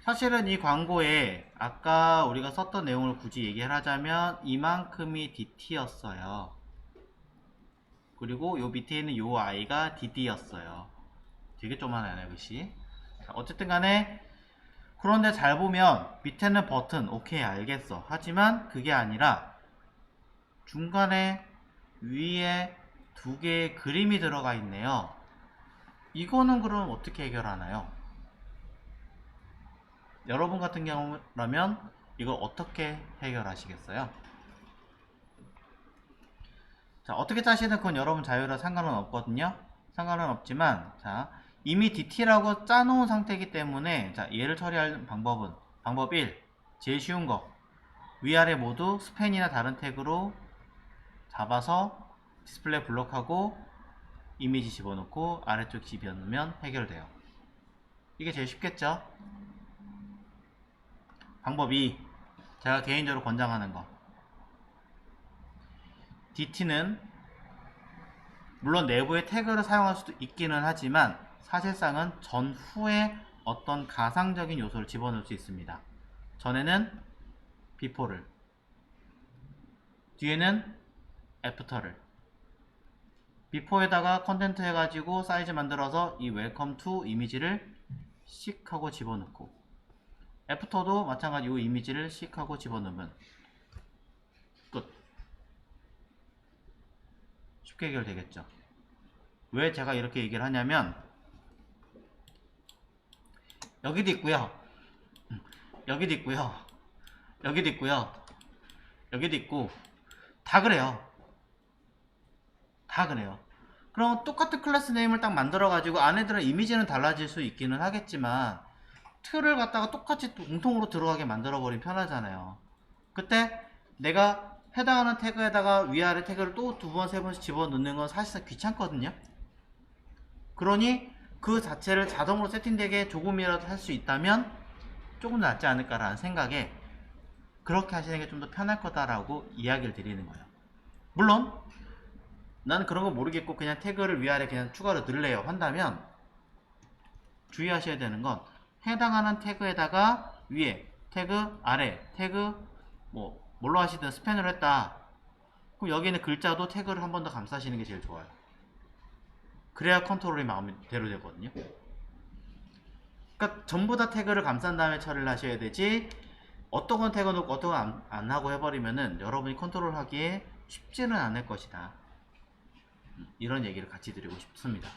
사실은 이 광고에 아까 우리가 썼던 내용을 굳이 얘기를 하자면 이만큼이 DT였어요. 그리고 요 밑에 있는 요 아이가 DD였어요. 되게 조만하네요, 글씨. 어쨌든 간에 그런데 잘 보면 밑에는 버튼, 오케이 알겠어. 하지만 그게 아니라 중간에 위에 두 개의 그림이 들어가 있네요. 이거는 그럼 어떻게 해결하나요? 여러분 같은 경우라면 이걸 어떻게 해결하시겠어요? 자, 어떻게 짜시든 그건 여러분 자유라 상관은 없거든요. 상관은 없지만 자, 이미 DT라고 짜놓은 상태이기 때문에 자, 얘를 처리할 방법은 방법 1. 제일 쉬운 거 위아래 모두 스팬이나 다른 태그로 잡아서 디스플레이 블록하고 이미지 집어넣고 아래쪽 집어넣으면 해결돼요. 이게 제일 쉽겠죠? 방법 2. 제가 개인적으로 권장하는 거 DT는 물론 내부에 태그를 사용할 수도 있기는 하지만 사실상은 전후에 어떤 가상적인 요소를 집어넣을 수 있습니다. 전에는 before를, 뒤에는 after를. before에다가 컨텐트 해가지고 사이즈 만들어서 이 welcome to 이미지를 씩 하고 집어넣고, after도 마찬가지 이 이미지를 씩 하고 집어넣으면 끝. 쉽게 해결되겠죠. 왜 제가 이렇게 얘기를 하냐면 여기도 있고요, 여기도 있고요, 여기도 있고요, 여기도 있고 다 그래요. 다 그래요. 그럼 똑같은 클래스 네임을 딱 만들어 가지고 안에들은 이미지는 달라질 수 있기는 하겠지만 틀을 갖다가 똑같이 공통으로 들어가게 만들어 버리면 편하잖아요. 그때 내가 해당하는 태그에다가 위아래 태그를 또 두 번, 세 번씩 집어넣는 건 사실상 귀찮거든요. 그러니 그 자체를 자동으로 세팅되게 조금이라도 할 수 있다면 조금 낫지 않을까라는 생각에 그렇게 하시는 게 좀 더 편할 거다라고 이야기를 드리는 거예요. 물론 나는 그런 거 모르겠고 그냥 태그를 위아래 그냥 추가로 넣을래요 한다면 주의하셔야 되는 건 해당하는 태그에다가 위에 태그, 아래 태그, 뭐 뭘로 하시든 스팬으로 했다. 그럼 여기는 글자도 태그를 한 번 더 감싸시는 게 제일 좋아요. 그래야 컨트롤이 마음대로 되거든요. 그러니까 전부 다 태그를 감싼 다음에 처리를 하셔야 되지, 어떤 건 태그 놓고 어떤 건 안 하고 해버리면은 여러분이 컨트롤 하기에 쉽지는 않을 것이다. 이런 얘기를 같이 드리고 싶습니다.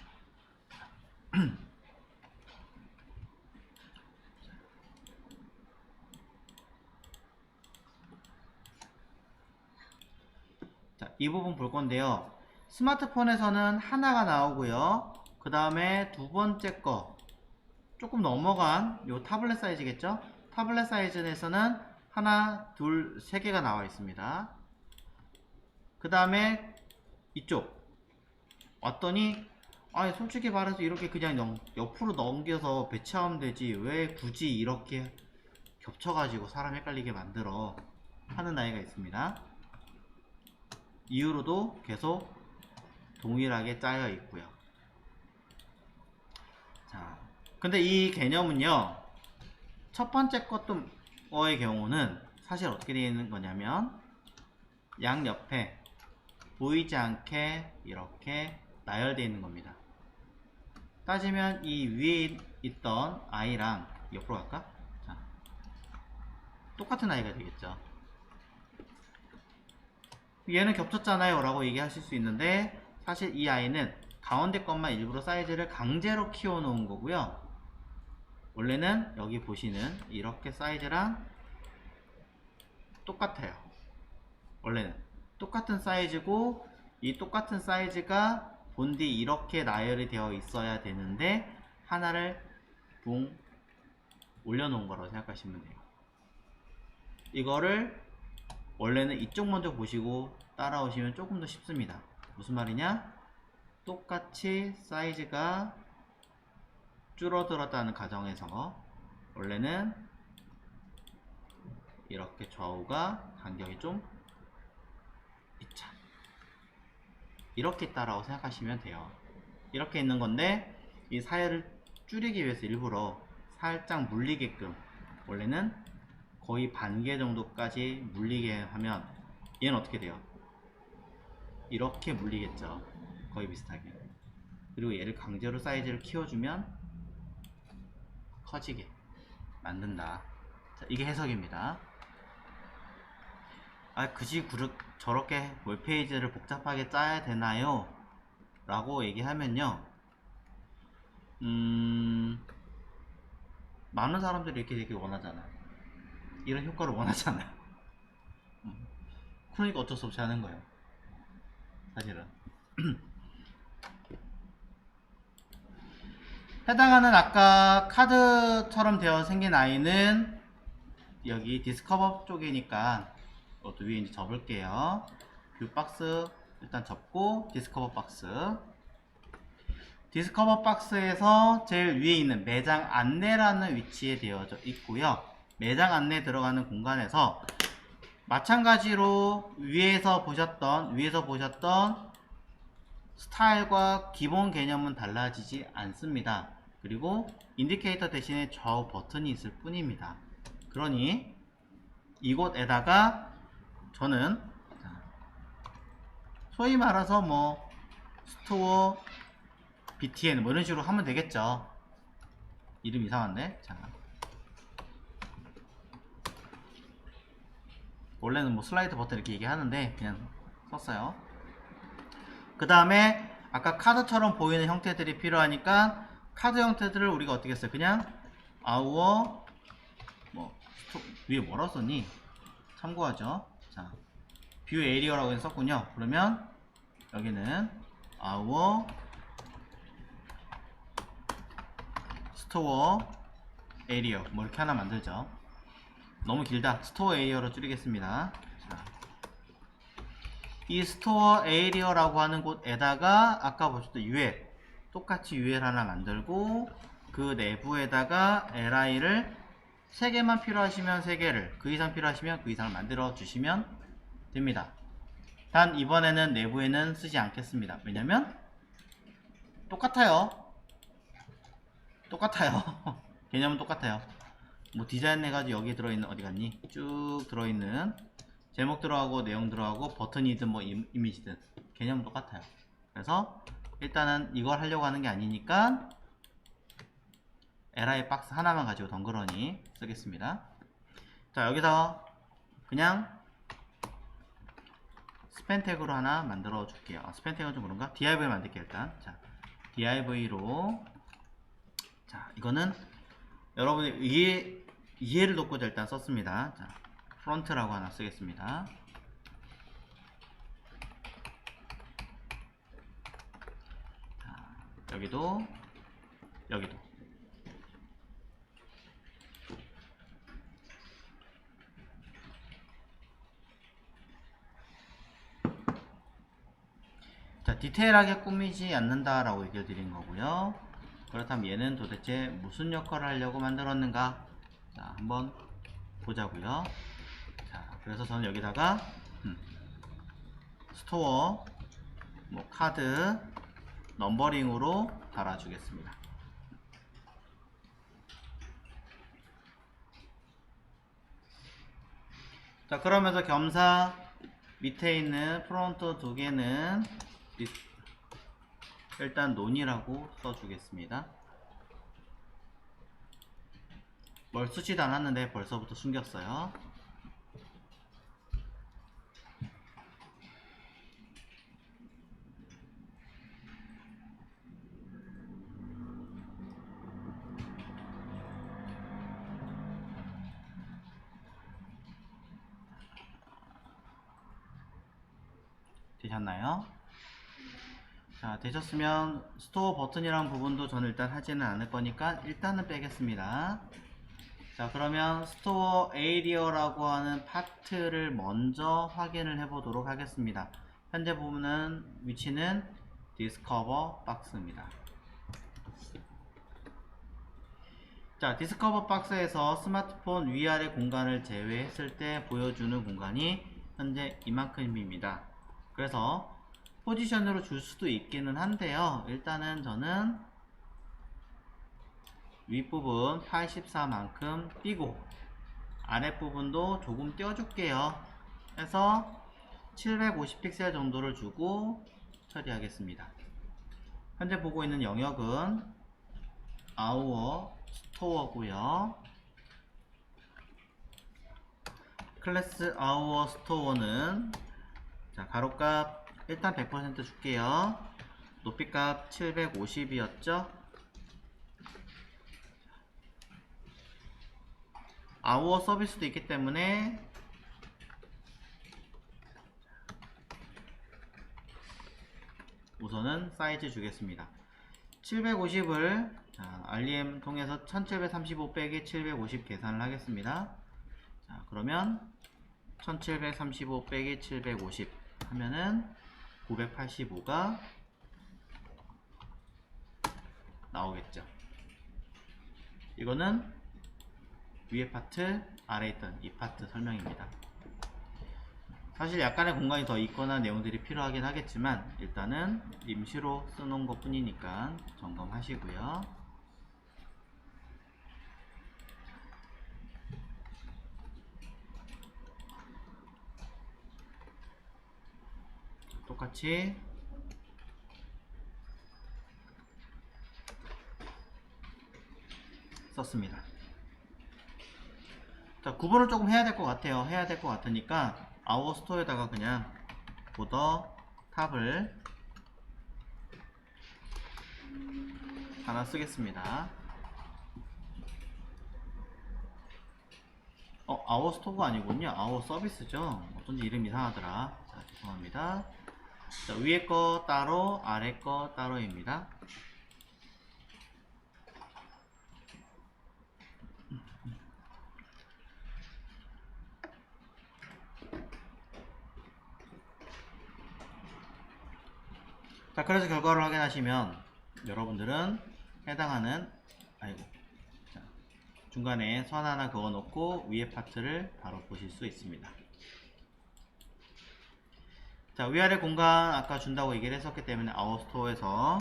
자, 이 부분 볼 건데요. 스마트폰에서는 하나가 나오고요. 그 다음에 두 번째 거 조금 넘어간 요 타블렛 사이즈겠죠? 타블렛 사이즈에서는 하나, 둘, 세 개가 나와 있습니다. 그 다음에 이쪽 왔더니 솔직히 말해서 이렇게 그냥 옆으로 넘겨서 배치하면 되지 왜 굳이 이렇게 겹쳐가지고 사람 헷갈리게 만들어 하는 아이가 있습니다. 이후로도 계속 동일하게 짜여 있고요. 자, 근데 이 개념은요, 첫 번째 거의 경우는 사실 어떻게 되어 있는 거냐면 양옆에 보이지 않게 이렇게 나열되어 있는 겁니다. 따지면 이 위에 있던 아이랑 옆으로 갈까? 자, 똑같은 아이가 되겠죠. 얘는 겹쳤잖아요 라고 얘기하실 수 있는데 사실 이 아이는 가운데 것만 일부러 사이즈를 강제로 키워 놓은 거고요. 원래는 여기 보시는 이렇게 사이즈랑 똑같아요. 원래는 똑같은 사이즈고 이 똑같은 사이즈가 본디 이렇게 나열이 되어 있어야 되는데 하나를 붕 올려놓은 거라고 생각하시면 돼요. 이거를 원래는 이쪽 먼저 보시고 따라오시면 조금 더 쉽습니다. 무슨 말이냐? 똑같이 사이즈가 줄어들었다는 가정에서 원래는 이렇게 좌우가 간격이 좀 있죠. 이렇게 있다라고 생각하시면 돼요. 이렇게 있는 건데 이 사이를 줄이기 위해서 일부러 살짝 물리게끔 원래는 거의 반 개 정도까지 물리게 하면 얘는 어떻게 돼요? 이렇게 물리겠죠. 거의 비슷하게. 그리고 얘를 강제로 사이즈를 키워주면 커지게 만든다. 자, 이게 해석입니다. 굳이 저렇게 웹페이지를 복잡하게 짜야 되나요? 라고 얘기하면요, 많은 사람들이 이렇게 되길 원하잖아요. 이런 효과를 원하잖아요. 그러니까 어쩔 수 없이 하는 거예요, 사실은. 해당하는 아까 카드처럼 되어 생긴 아이는 여기 디스커버 쪽이니까 이것도 위에 이제 접을게요. 뷰 박스 일단 접고 디스커버 박스. 디스커버 박스에서 제일 위에 있는 매장 안내라는 위치에 되어져 있고요. 매장 안내 들어가는 공간에서 마찬가지로 위에서 보셨던 스타일과 기본 개념은 달라지지 않습니다. 그리고 인디케이터 대신에 좌우 버튼이 있을 뿐입니다. 그러니 이곳에다가 저는 소위 말해서 뭐 스토어 btn 뭐 이런 식으로 하면 되겠죠. 이름 이상한데? 자, 원래는 뭐 슬라이드 버튼 이렇게 얘기하는데 그냥 썼어요. 그 다음에 아까 카드처럼 보이는 형태들이 필요하니까 카드 형태들을 우리가 어떻게 했어요? 그냥 our 위에 뭐라고 썼니? 참고하죠. 자, 뷰 에리어라고 썼군요. 그러면 여기는 our 스토어 에리어 뭐 이렇게 하나 만들죠. 너무 길다. 스토어 에리어로 줄이겠습니다. 자, 이 스토어 에리어라고 하는 곳에다가 아까 보셨던 UL 똑같이 UL 하나 만들고 그 내부에다가 li를 3개만 필요하시면 3개를, 그 이상 필요하시면 그 이상을 만들어 주시면 됩니다. 단 이번에는 내부에는 쓰지 않겠습니다. 왜냐면 똑같아요. 개념은 똑같아요. 뭐 디자인 해가지고 여기 들어있는 어디 갔니? 쭉 들어있는 제목 들어가고 내용 들어가고 버튼이든 뭐 이미지든 개념은 똑같아요. 그래서 일단은 이걸 하려고 하는 게 아니니까 li 박스 하나만 가지고 덩그러니 쓰겠습니다. 자, 여기서 그냥 스팬 태그로 하나 만들어 줄게요. 스팬 태그는 좀 그런가? div 만들게요. 일단 자, div로 자, 이거는 여러분이 이해를 돕고자 일단 썼습니다. 자, 프론트라고 하나 쓰겠습니다. 자, 여기도 자, 디테일하게 꾸미지 않는다 라고 얘기를 드린 거고요. 그렇다면 얘는 도대체 무슨 역할을 하려고 만들었는가? 자, 한번 보자고요. 자, 그래서 저는 여기다가 스토어 뭐 카드 넘버링으로 달아주겠습니다. 자, 그러면서 겸사 밑에 있는 프론트 2개는 일단 논이라고 써주겠습니다. 뭘 쓰지도 않았는데 벌써부터 숨겼어요. 되셨나요? 자, 되셨으면 스토어 버튼이라는 부분도 저는 일단 하지는 않을 거니까 일단은 빼겠습니다. 자, 그러면 스토어 에리어라고 하는 파트를 먼저 확인을 해 보도록 하겠습니다. 현재 보면 위치는 디스커버 박스입니다. 자, 디스커버 박스에서 스마트폰 위아래 공간을 제외했을 때 보여주는 공간이 현재 이만큼입니다. 그래서 포지션으로 줄 수도 있기는 한데요. 일단은 저는 윗부분 84만큼 띄고 아랫부분도 조금 띄워줄게요. 해서 750픽셀 정도를 주고 처리하겠습니다. 현재 보고 있는 영역은 아우어 스토어고요. 클래스 아우어 스토어는 자, 가로값 일단 100% 줄게요. 높이값 750이었죠. 아우어 서비스도 있기 때문에 우선은 사이즈 주겠습니다. 750을 REM 통해서 1735 빼기 750 계산을 하겠습니다. 자, 그러면 1735 빼기 750 하면은 985가 나오겠죠. 이거는 위에 파트, 아래에 있던 이 파트 설명입니다. 사실 약간의 공간이 더 있거나 내용들이 필요하긴 하겠지만 일단은 임시로 써놓은 것 뿐이니까 점검하시고요. 똑같이 썼습니다. 자, 구분을 조금 해야 될 것 같아요. 해야 될 것 같으니까 아우어 스토어에다가 그냥 보더 탑을 하나 쓰겠습니다. 아우어 스토어가 아니군요. 아우어 서비스죠. 어쩐지 이름 이상하더라. 자, 죄송합니다. 자, 위에 거 따로, 아래 거 따로입니다. 자, 그래서 결과를 확인하시면 여러분들은 해당하는 자, 중간에 선 하나 그어 놓고 위에 파트를 바로 보실 수 있습니다. 자, 위아래 공간 아까 준다고 얘기를 했었기 때문에 아웃스토어에서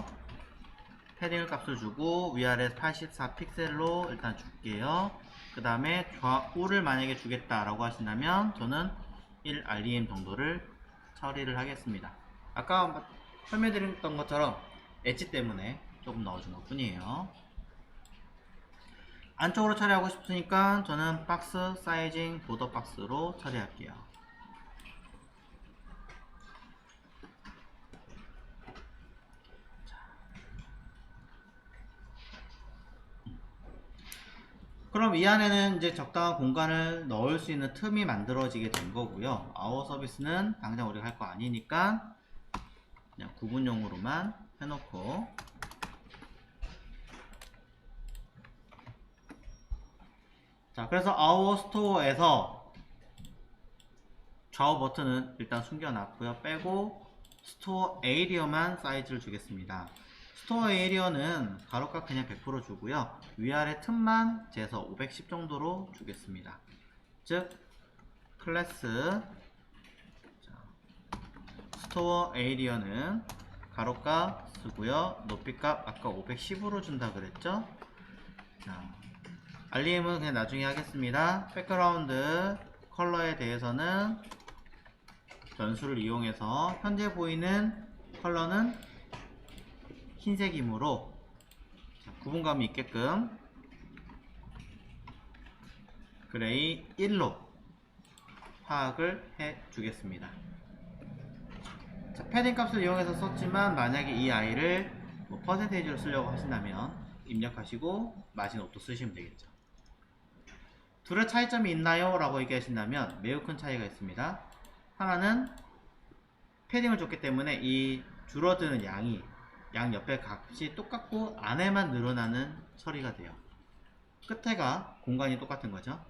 패딩 값을 주고 위아래 84픽셀로 일단 줄게요. 그 다음에 좌우를 만약에 주겠다라고 하신다면 저는 1 REM 정도를 처리를 하겠습니다. 아까 설명드렸던 것처럼 엣지 때문에 조금 넣어준 것 뿐이에요. 안쪽으로 처리하고 싶으니까 저는 박스 사이징 보더 박스로 처리할게요. 그럼 이 안에는 이제 적당한 공간을 넣을 수 있는 틈이 만들어지게 된 거고요. 아워 서비스는 당장 우리가 할 거 아니니까 그냥 구분용으로만 해놓고, 자, 그래서 아워 스토어에서 좌우 버튼은 일단 숨겨놨고요. 빼고 스토어 에이리어만 사이즈를 주겠습니다. 스토어 에이리어는 가로값 그냥 100% 주고요. 위아래 틈만 재서 510 정도로 주겠습니다. 즉 클래스 스토어 에이리어는 가로값 쓰고요. 높이값 아까 510으로 준다 그랬죠. 자, REM은 그냥 나중에 하겠습니다. 백그라운드 컬러에 대해서는 변수를 이용해서 현재 보이는 컬러는 흰색이므로 구분감이 있게끔 그레이 1로 파악을 해 주겠습니다. 자, 패딩 값을 이용해서 썼지만 만약에 이 아이를 퍼센테이지로 쓰려고 하신다면 입력하시고 마진 옵도 쓰시면 되겠죠. 둘의 차이점이 있나요? 라고 얘기하신다면 매우 큰 차이가 있습니다. 하나는 패딩을 줬기 때문에 이 줄어드는 양이 양 옆에 값이 똑같고 안에만 늘어나는 처리가 돼요. 끝에가 공간이 똑같은 거죠.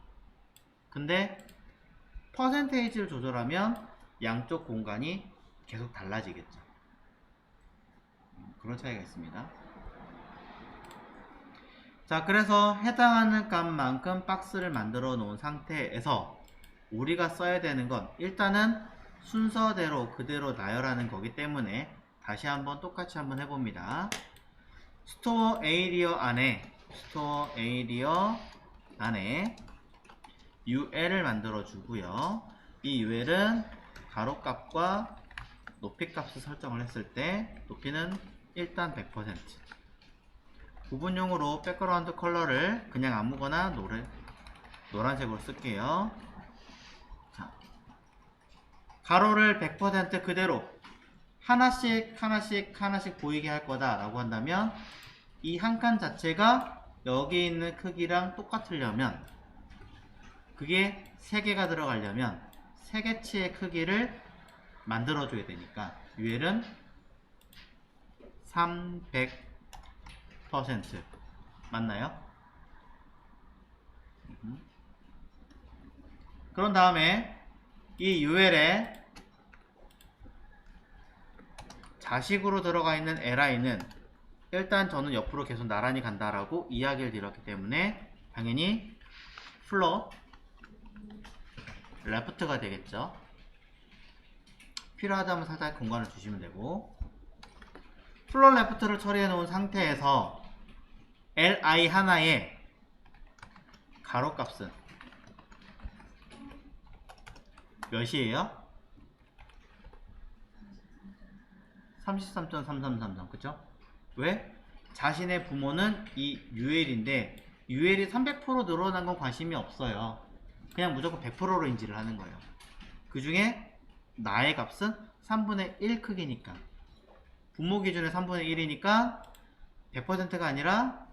근데 퍼센테이지를 조절하면 양쪽 공간이 계속 달라지겠죠. 그런 차이가 있습니다. 자, 그래서 해당하는 값만큼 박스를 만들어 놓은 상태에서 우리가 써야 되는 건 일단은 순서대로 그대로 나열하는 거기 때문에 다시 한번 똑같이 한번 해봅니다. 스토어 에이리어 안에 스토어 에이리어 안에 UL을 만들어 주고요. 이 UL은 가로값과 높이값을 설정을 했을 때 높이는 일단 100%, 구분용으로 백그라운드 컬러를 그냥 아무거나 노란색으로 쓸게요. 자, 가로를 100% 그대로 하나씩 보이게 할 거다 라고 한다면, 이 한 칸 자체가 여기 있는 크기랑 똑같으려면, 그게 3개가 들어가려면 3개치의 크기를 만들어 줘야 되니까 UL은 300% 맞나요? 그런 다음에 이 UL에 자식으로 들어가 있는 li는 일단 저는 옆으로 계속 나란히 간다라고 이야기를 드렸기 때문에 당연히 float left가 되겠죠. 필요하다면 살짝 공간을 주시면 되고, float left를 처리해 놓은 상태에서 li 하나의 가로값은 몇이에요? 33.3333, 그쵸? 왜? 자신의 부모는 이 UL인데 UL이 300% 늘어난 건 관심이 없어요. 그냥 무조건 100%로 인지를 하는 거예요. 그 중에 나의 값은 3분의 1 크기니까, 부모 기준의 3분의 1이니까 100%가 아니라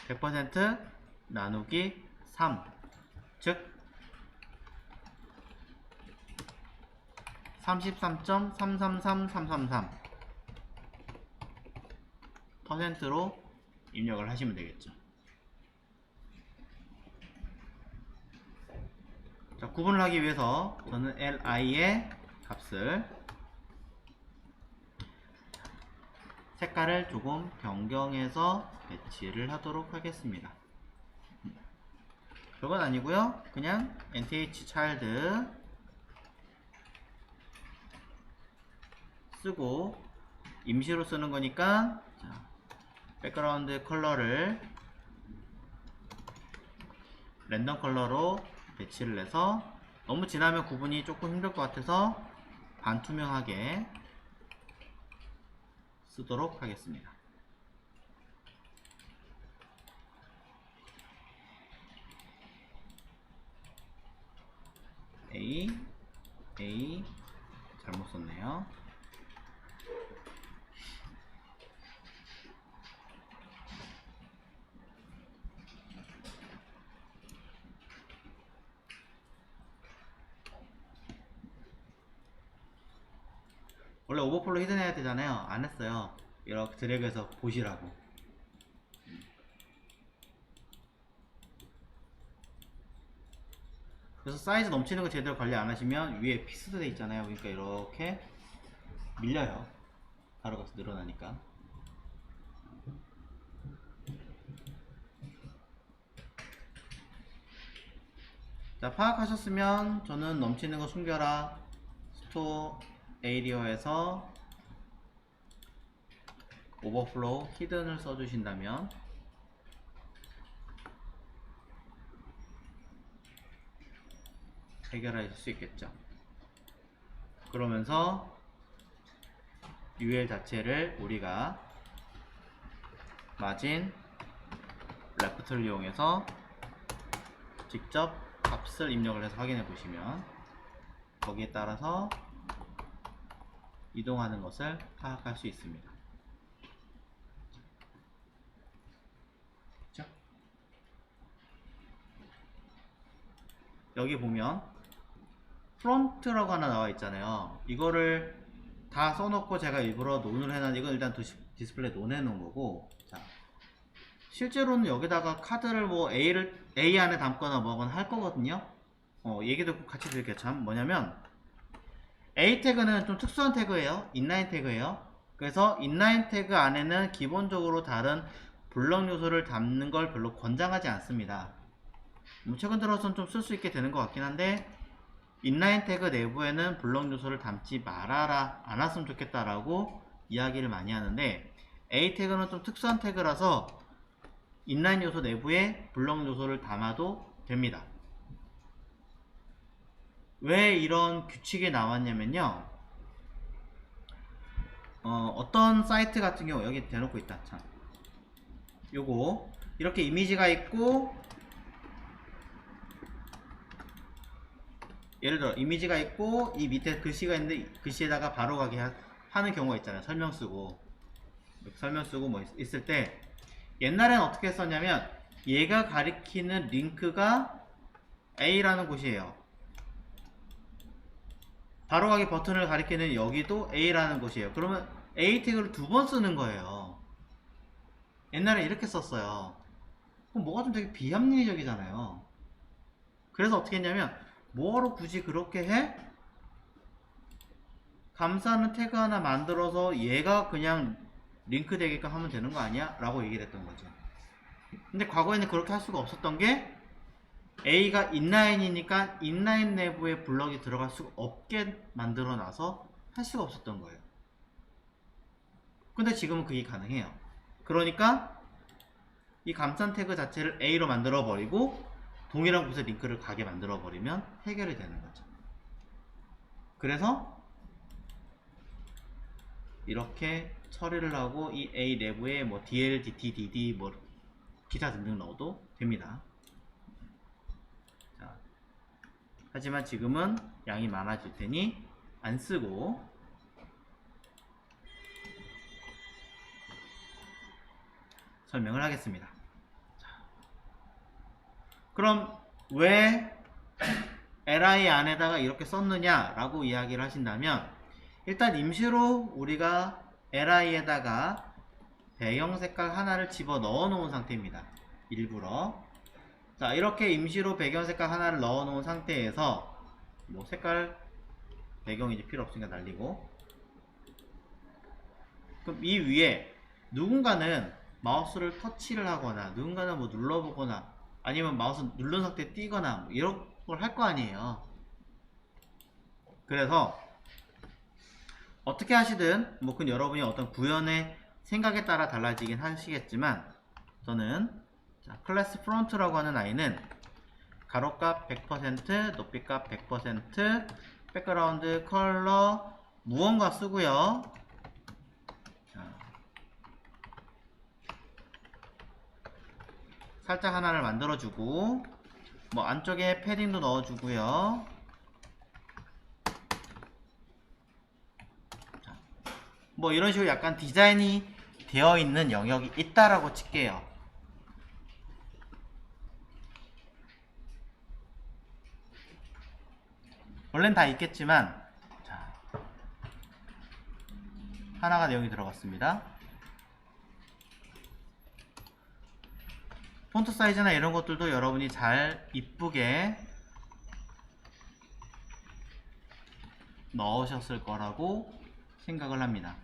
100% 나누기 3, 즉 33.333333%로 입력을 하시면 되겠죠. 자, 구분을 하기 위해서 저는 li의 값을, 색깔을 조금 변경해서 배치를 하도록 하겠습니다. 별건 아니고요. 그냥 nth child 쓰고, 임시로 쓰는 거니까 자, 백그라운드 컬러를 랜덤 컬러로 배치를 해서, 너무 진하면 구분이 조금 힘들 것 같아서 반투명하게 쓰도록 하겠습니다. A 잘못 썼네요. 원래 오버플로 히든 해야 되잖아요. 안 했어요. 이렇게 드래그해서 보시라고. 그래서 사이즈 넘치는 거 제대로 관리 안 하시면 위에 피스도 돼 있잖아요. 그러니까 이렇게 밀려요. 가로가 늘어나니까. 자, 파악하셨으면 저는 넘치는 거 숨겨라 스토어 에이리어에서 오버플로우 히든을 써주신다면 해결하실 수 있겠죠. 그러면서 UL 자체를 우리가 마진 레프트를 이용해서 직접 값을 입력을 해서 확인해 보시면 거기에 따라서 이동하는 것을 파악할 수 있습니다. 그렇죠? 여기 보면 프론트라고 하나 나와 있잖아요. 이거를 다 써놓고 제가 일부러 논을 해놨는데, 이건 일단 디스플레이 논해 놓은 거고, 자, 실제로는 여기다가 카드를 뭐 A 안에 담거나 뭐거나 할 거거든요. 얘기도 같이 드릴게요. 참 뭐냐면, A 태그는 좀 특수한 태그예요. 인라인 태그예요. 그래서 인라인 태그 안에는 기본적으로 다른 블럭 요소를 담는 걸 별로 권장하지 않습니다. 최근 들어서는 좀 쓸 수 있게 되는 것 같긴 한데, 인라인 태그 내부에는 블럭 요소를 담지 말아라, 않았으면 좋겠다라고 이야기를 많이 하는데, A 태그는 좀 특수한 태그라서 인라인 요소 내부에 블럭 요소를 담아도 됩니다. 왜 이런 규칙이 나왔냐면요, 어떤 사이트 같은 경우 여기 대놓고 있다. 참, 요거 이렇게 이미지가 있고, 예를 들어 이미지가 있고 이 밑에 글씨가 있는데 글씨에다가 바로 가게 하는 경우가 있잖아요. 설명 쓰고 뭐 있을 때, 옛날에는 어떻게 했었냐면 얘가 가리키는 링크가 A라는 곳이에요. 바로가기 버튼을 가리키는 여기도 A라는 곳이에요. 그러면 A 태그를 두 번 쓰는 거예요. 옛날에 이렇게 썼어요. 그럼 뭐가 좀 되게 비합리적이잖아요. 그래서 어떻게 했냐면, 뭐하러 굳이 그렇게 해? 감싸는 태그 하나 만들어서 얘가 그냥 링크 되게끔 하면 되는 거 아니야? 라고 얘기를 했던 거죠. 근데 과거에는 그렇게 할 수가 없었던 게, A가 인라인이니까 인라인 내부에 블럭이 들어갈 수 없게 만들어 놔서 할 수가 없었던 거예요. 근데 지금은 그게 가능해요. 그러니까 이 감싼 태그 자체를 A로 만들어 버리고 동일한 곳에 링크를 가게 만들어 버리면 해결이 되는 거죠. 그래서 이렇게 처리를 하고 이 A 내부에 뭐 DL, DT, DD 뭐 기타 등등 넣어도 됩니다. 자, 하지만 지금은 양이 많아질 테니 안 쓰고 설명을 하겠습니다. 그럼 왜 li 안에다가 이렇게 썼느냐 라고 이야기를 하신다면, 일단 임시로 우리가 li에다가 배경 색깔 하나를 집어 넣어 놓은 상태입니다. 일부러. 자, 이렇게 임시로 배경 색깔 하나를 넣어 놓은 상태에서 뭐 색깔 배경이 이제 필요 없으니까 날리고, 그럼 이 위에 누군가는 마우스를 터치를 하거나 누군가는 뭐 눌러보거나 아니면 마우스 누른 상태에 띄거나 뭐 이런 걸 할 거 아니에요. 그래서 어떻게 하시든 뭐 그건 여러분이 어떤 구현의 생각에 따라 달라지긴 하시겠지만, 저는 자, 클래스 프론트라고 하는 아이는 가로값 100%, 높이값 100%, 백그라운드 컬러 무언가 쓰고요. 살짝 하나를 만들어주고, 뭐 안쪽에 패딩도 넣어주고요. 자, 뭐 이런 식으로 약간 디자인이 되어 있는 영역이 있다라고 칠게요. 원래는 다 있겠지만, 자, 하나가 내용이 들어갔습니다. 폰트 사이즈나 이런 것들도 여러분이 잘 이쁘게 넣으셨을 거라고 생각을 합니다.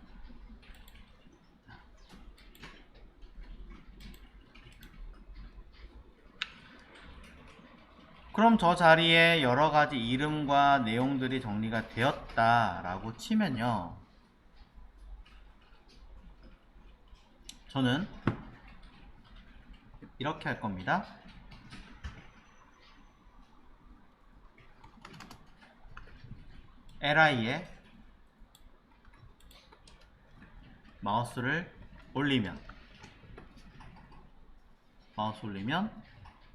그럼 저 자리에 여러가지 이름과 내용들이 정리가 되었다라고 치면요, 저는 이렇게 할 겁니다. li에 마우스를 올리면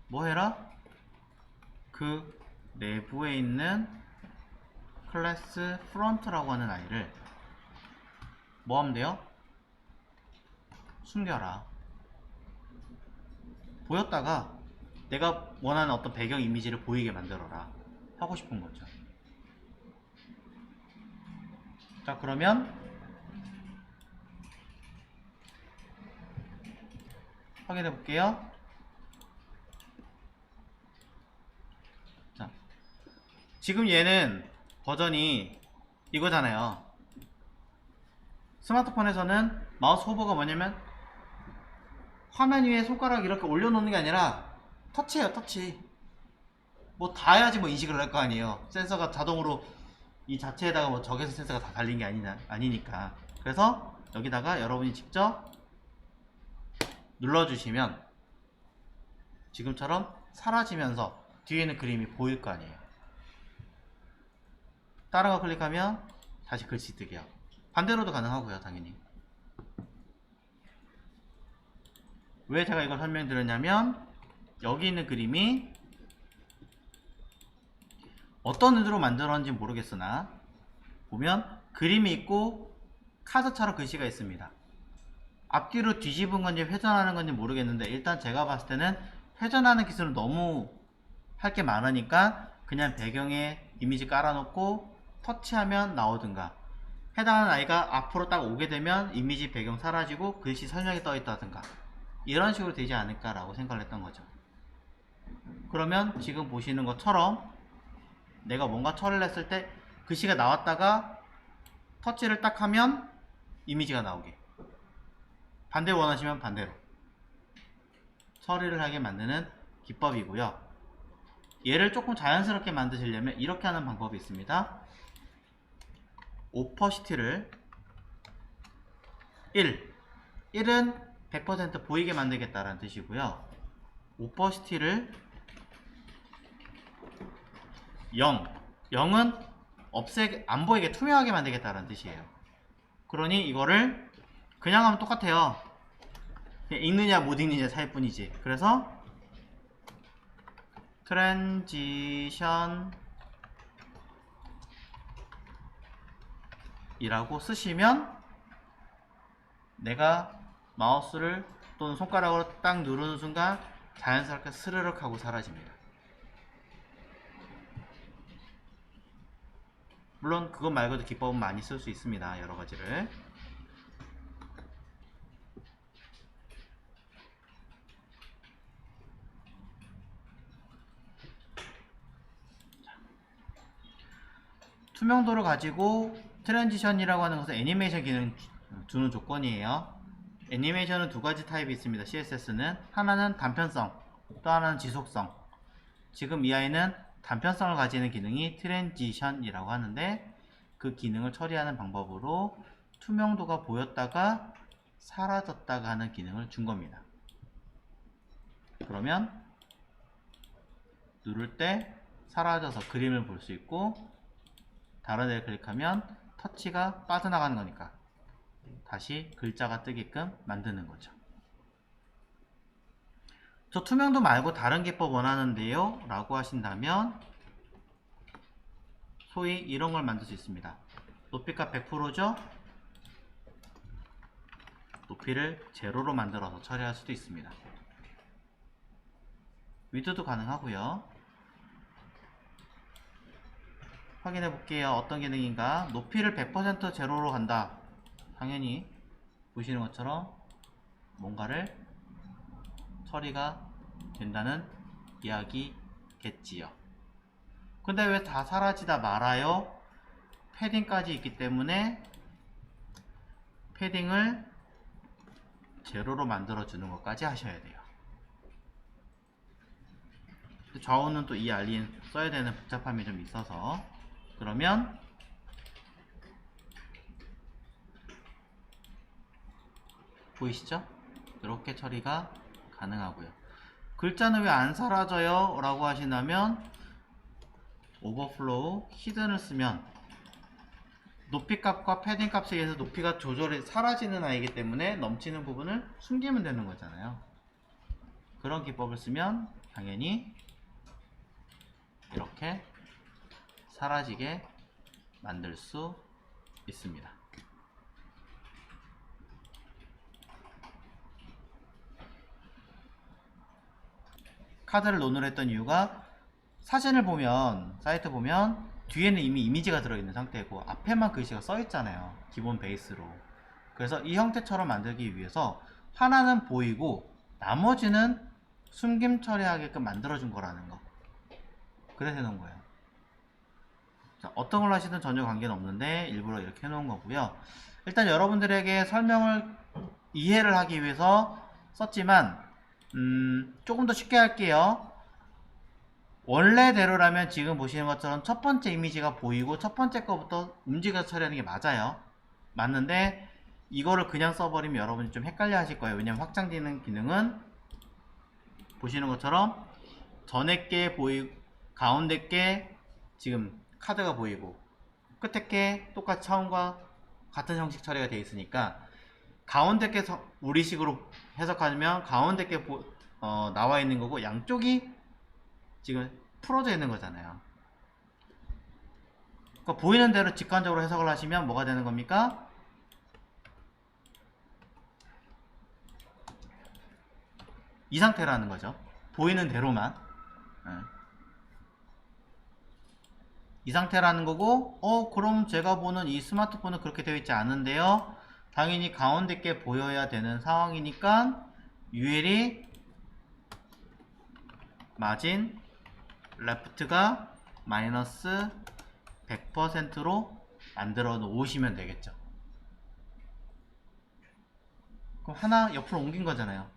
뭐 해라? 그 내부에 있는 클래스 프론트라고 하는 아이를 뭐 하면 돼요? 숨겨라. 보였다가 내가 원하는 어떤 배경 이미지를 보이게 만들어라 하고 싶은 거죠. 자, 그러면 확인해 볼게요. 자, 지금 얘는 버전이 이거잖아요. 스마트폰에서는 마우스 호버가 뭐냐면 화면 위에 손가락 이렇게 올려놓는 게 아니라 터치예요. 터치. 뭐 다 해야지 뭐 인식을 할 거 아니에요. 센서가 자동으로 이 자체에다가 뭐 적외선 센서가 다 달린 게 아니니까. 그래서 여기다가 여러분이 직접 눌러주시면 지금처럼 사라지면서 뒤에 있는 그림이 보일 거 아니에요. 다른 거 클릭하면 다시 글씨 뜨기요. 반대로도 가능하고요, 당연히. 왜 제가 이걸 설명드렸냐면 여기 있는 그림이 어떤 의도로 만들었는지 모르겠으나 보면 그림이 있고 카드처럼 글씨가 있습니다. 앞뒤로 뒤집은 건지 회전하는 건지 모르겠는데 일단 제가 봤을 때는 회전하는 기술은 너무 할 게 많으니까 그냥 배경에 이미지 깔아놓고 터치하면 나오든가, 해당하는 아이가 앞으로 딱 오게 되면 이미지 배경 사라지고 글씨 설명이 떠 있다든가 이런 식으로 되지 않을까 라고 생각을 했던 거죠. 그러면 지금 보시는 것처럼 내가 뭔가 처리를 했을 때 글씨가 나왔다가 터치를 딱 하면 이미지가 나오게, 반대로 원하시면 반대로 처리를 하게 만드는 기법이고요. 얘를 조금 자연스럽게 만드시려면 이렇게 하는 방법이 있습니다. 오퍼시티를 1은 100% 보이게 만들겠다라는 뜻이고요. 오퍼시티를 0은 안 보이게 투명하게 만들겠다라는 뜻이에요. 그러니 이거를 그냥 하면 똑같아요. 그냥 읽느냐 못 읽느냐 차이 뿐이지. 그래서 트랜지션 이라고 쓰시면 내가 마우스를 또는 손가락으로 딱 누르는 순간 자연스럽게 스르륵 하고 사라집니다. 물론 그것 말고도 기법은 많이 쓸 수 있습니다. 여러가지를. 투명도를 가지고 트랜지션이라고 하는 것은 애니메이션 기능 주는 조건이에요. 애니메이션은 두 가지 타입이 있습니다. CSS는 하나는 단편성, 또 하나는 지속성. 지금 이 아이는 단편성을 가지는 기능이 트랜지션이라고 하는데 그 기능을 처리하는 방법으로 투명도가 보였다가 사라졌다가 하는 기능을 준 겁니다. 그러면 누를 때 사라져서 그림을 볼 수 있고 다른 데를 클릭하면 터치가 빠져나가는 거니까 다시 글자가 뜨게끔 만드는 거죠. 저 투명도 말고 다른 기법 원하는데요 라고 하신다면 소위 이런 걸 만들 수 있습니다. 높이값 100%죠? 높이를 제로로 만들어서 처리할 수도 있습니다. 위드도 가능하고요. 확인해 볼게요. 어떤 기능인가. 높이를 100% 제로로 간다. 당연히 보시는 것처럼 뭔가를 처리가 된다는 이야기겠지요. 근데 왜 다 사라지다 말아요? 패딩까지 있기 때문에 패딩을 제로로 만들어 주는 것까지 하셔야 돼요. 좌우는 또 이 알린 써야 되는 복잡함이 좀 있어서, 그러면 보이시죠? 이렇게 처리가 가능하고요. 글자는 왜 안 사라져요? 라고 하신다면 오버플로우 히든을 쓰면 높이 값과 패딩 값에 의해서 높이가 조절이 사라지는 아이기 때문에 넘치는 부분을 숨기면 되는 거잖아요. 그런 기법을 쓰면 당연히 이렇게 사라지게 만들 수 있습니다. 카드를 논을 했던 이유가 사진을 보면, 사이트 보면 뒤에는 이미 이미지가 들어있는 상태고 앞에만 글씨가 써 있잖아요. 기본 베이스로. 그래서 이 형태처럼 만들기 위해서 하나는 보이고 나머지는 숨김 처리하게끔 만들어준 거라는 거. 그래서 해놓은 거예요. 자, 어떤 걸 하시든 전혀 관계는 없는데 일부러 이렇게 해놓은 거고요. 일단 여러분들에게 설명을 이해를 하기 위해서 썼지만 조금 더 쉽게 할게요. 원래대로라면 지금 보시는 것처럼 첫 번째 이미지가 보이고 첫 번째 거부터 움직여서 처리하는 게 맞아요. 맞는데 이거를 그냥 써버리면 여러분이 좀 헷갈려 하실 거예요. 왜냐면 확장되는 기능은 보시는 것처럼 전에 게 보이고 가운데 게 지금 카드가 보이고 끝에 게 똑같이 처음과 같은 형식 처리가 되어 있으니까 가운데 게 우리식으로 해석하면 가운데 게 나와 있는 거고 양쪽이 지금 풀어져 있는 거잖아요. 그러니까 보이는 대로 직관적으로 해석을 하시면 뭐가 되는 겁니까? 이 상태라는 거죠. 보이는 대로만. 이 상태라는 거고, 그럼 제가 보는 이 스마트폰은 그렇게 되어 있지 않은데요. 당연히 가운데 게 보여야 되는 상황이니까 유일이 마진 레프트가 마이너스 100%로 만들어 놓으시면 되겠죠. 그럼 하나 옆으로 옮긴 거잖아요.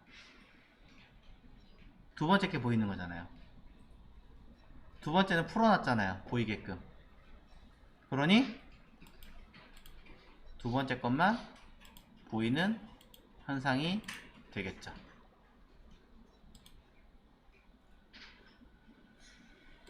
두 번째 게 보이는 거잖아요. 두 번째는 풀어놨잖아요. 보이게끔. 그러니 두 번째 것만 보이는 현상이 되겠죠.